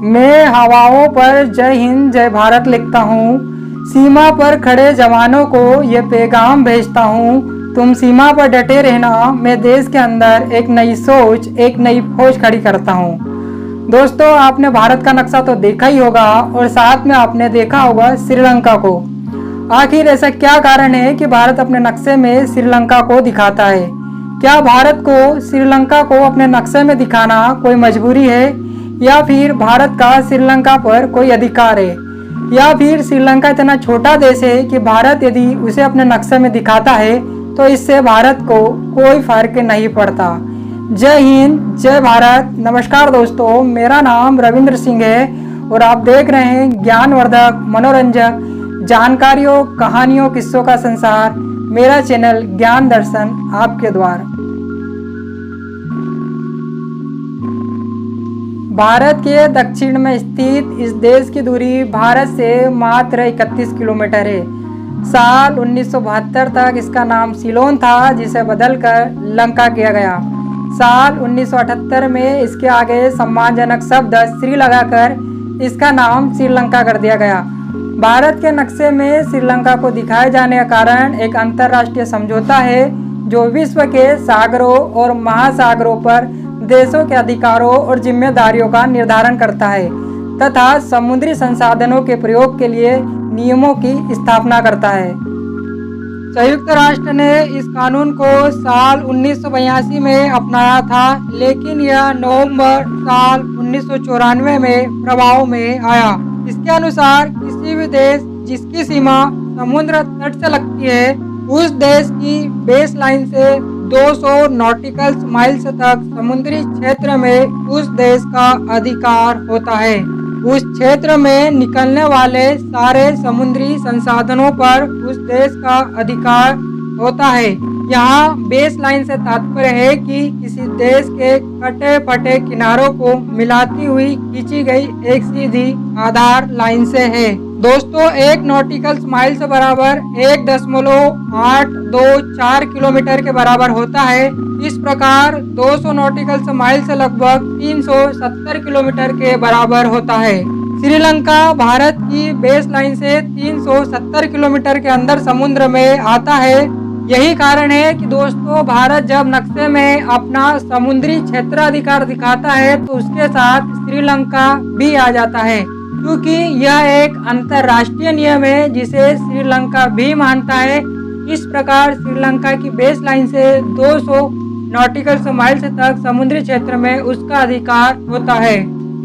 मैं हवाओं पर जय हिंद जय भारत लिखता हूँ। सीमा पर खड़े जवानों को ये पैगाम भेजता हूँ, तुम सीमा पर डटे रहना। मैं देश के अंदर एक नई सोच, एक नई फौज खड़ी करता हूँ। दोस्तों, आपने भारत का नक्शा तो देखा ही होगा और साथ में आपने देखा होगा श्रीलंका को। आखिर ऐसा क्या कारण है कि भारत अपने नक्शे में श्रीलंका को दिखाता है? क्या भारत को श्रीलंका को अपने नक्शे में दिखाना कोई मजबूरी है, या फिर भारत का श्रीलंका पर कोई अधिकार है, या फिर श्रीलंका इतना छोटा देश है कि भारत यदि उसे अपने नक्शे में दिखाता है तो इससे भारत को कोई फर्क नहीं पड़ता। जय हिंद जय भारत। नमस्कार दोस्तों, मेरा नाम रविंद्र सिंह है और आप देख रहे हैं ज्ञानवर्धक, मनोरंजक जानकारियों, कहानियों, किस्सों का संसार, मेरा चैनल ज्ञान दर्शन आपके द्वार। भारत के दक्षिण में स्थित इस देश की दूरी भारत से मात्र 31 किलोमीटर है। साल 1972 तक इसका नाम सीलोन था, जिसे बदलकर लंका किया गया। साल 1978 में इसके आगे सम्मानजनक शब्द श्री लगाकर इसका नाम श्रीलंका कर दिया गया। भारत के नक्शे में श्रीलंका को दिखाए जाने का कारण एक अंतर्राष्ट्रीय समझौता है जो विश्व के सागरों और महासागरों पर देशों के अधिकारों और जिम्मेदारियों का निर्धारण करता है तथा समुद्री संसाधनों के प्रयोग के लिए नियमों की स्थापना करता है। संयुक्त राष्ट्र ने इस कानून को साल 1982 में अपनाया था, लेकिन यह नवंबर साल 1994 में प्रभाव में आया। इसके अनुसार किसी भी देश जिसकी सीमा समुद्र तट से लगती है, उस देश की बेस लाइन से 200 नॉटिकल माइल्स तक समुद्री क्षेत्र में उस देश का अधिकार होता है। उस क्षेत्र में निकलने वाले सारे समुद्री संसाधनों पर उस देश का अधिकार होता है। यहाँ बेस लाइन से तात्पर्य है कि किसी देश के कटे फटे किनारों को मिलाती हुई खींची गई एक सीधी आधार लाइन से है। दोस्तों, एक नॉटिकल माइल से बराबर 1.824 किलोमीटर के बराबर होता है। इस प्रकार 200 नॉटिकल माइल से लगभग 370 किलोमीटर के बराबर होता है। श्रीलंका भारत की बेस लाइन से 370 किलोमीटर के अंदर समुद्र में आता है। यही कारण है कि दोस्तों, भारत जब नक्शे में अपना समुद्री क्षेत्राधिकार दिखाता है तो उसके साथ श्रीलंका भी आ जाता है, क्योंकि यह एक अंतर्राष्ट्रीय नियम है जिसे श्रीलंका भी मानता है। इस प्रकार श्रीलंका की बेस लाइन से 200 नॉटिकल माइल तक समुद्री क्षेत्र में उसका अधिकार होता है।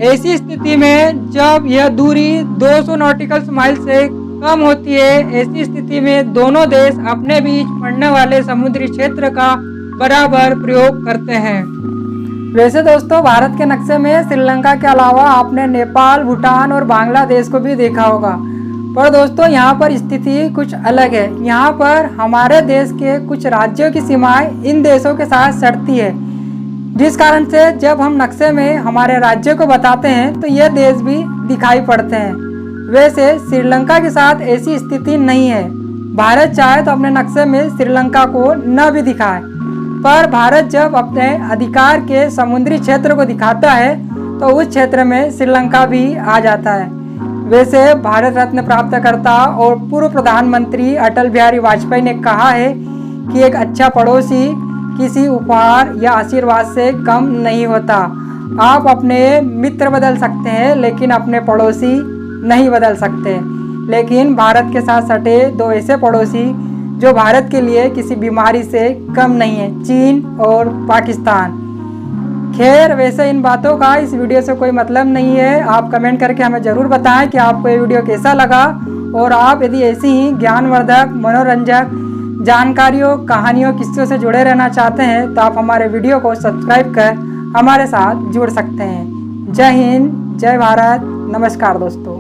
ऐसी स्थिति में जब यह दूरी 200 नॉटिकल माइल से कम होती है, ऐसी स्थिति में दोनों देश अपने बीच पड़ने वाले समुद्री क्षेत्र का बराबर प्रयोग करते हैं। वैसे दोस्तों, भारत के नक्शे में श्रीलंका के अलावा आपने नेपाल, भूटान और बांग्लादेश को भी देखा होगा, पर दोस्तों यहाँ पर स्थिति कुछ अलग है। यहाँ पर हमारे देश के कुछ राज्यों की सीमाएं इन देशों के साथ सटती है, जिस कारण से जब हम नक्शे में हमारे राज्यों को बताते हैं तो ये देश भी दिखाई पड़ते हैं। वैसे श्रीलंका के साथ ऐसी स्थिति नहीं है। भारत चाहे तो अपने नक्शे में श्रीलंका को न भी दिखाए, पर भारत जब अपने अधिकार के समुद्री क्षेत्र को दिखाता है तो उस क्षेत्र में श्रीलंका भी आ जाता है। वैसे भारत रत्न प्राप्तकर्ता और पूर्व प्रधानमंत्री अटल बिहारी वाजपेयी ने कहा है कि एक अच्छा पड़ोसी किसी उपहार या आशीर्वाद से कम नहीं होता। आप अपने मित्र बदल सकते हैं, लेकिन अपने पड़ोसी नहीं बदल सकते। लेकिन भारत के साथ सटे दो ऐसे पड़ोसी जो भारत के लिए किसी बीमारी से कम नहीं है, चीन और पाकिस्तान। खैर, वैसे इन बातों का इस वीडियो से कोई मतलब नहीं है। आप कमेंट करके हमें ज़रूर बताएं कि आपको ये वीडियो कैसा लगा, और आप यदि ऐसी ही ज्ञानवर्धक, मनोरंजक जानकारियों, कहानियों, किस्सों से जुड़े रहना चाहते हैं तो आप हमारे वीडियो को सब्सक्राइब कर हमारे साथ जुड़ सकते हैं। जय हिंद जय भारत। नमस्कार दोस्तों।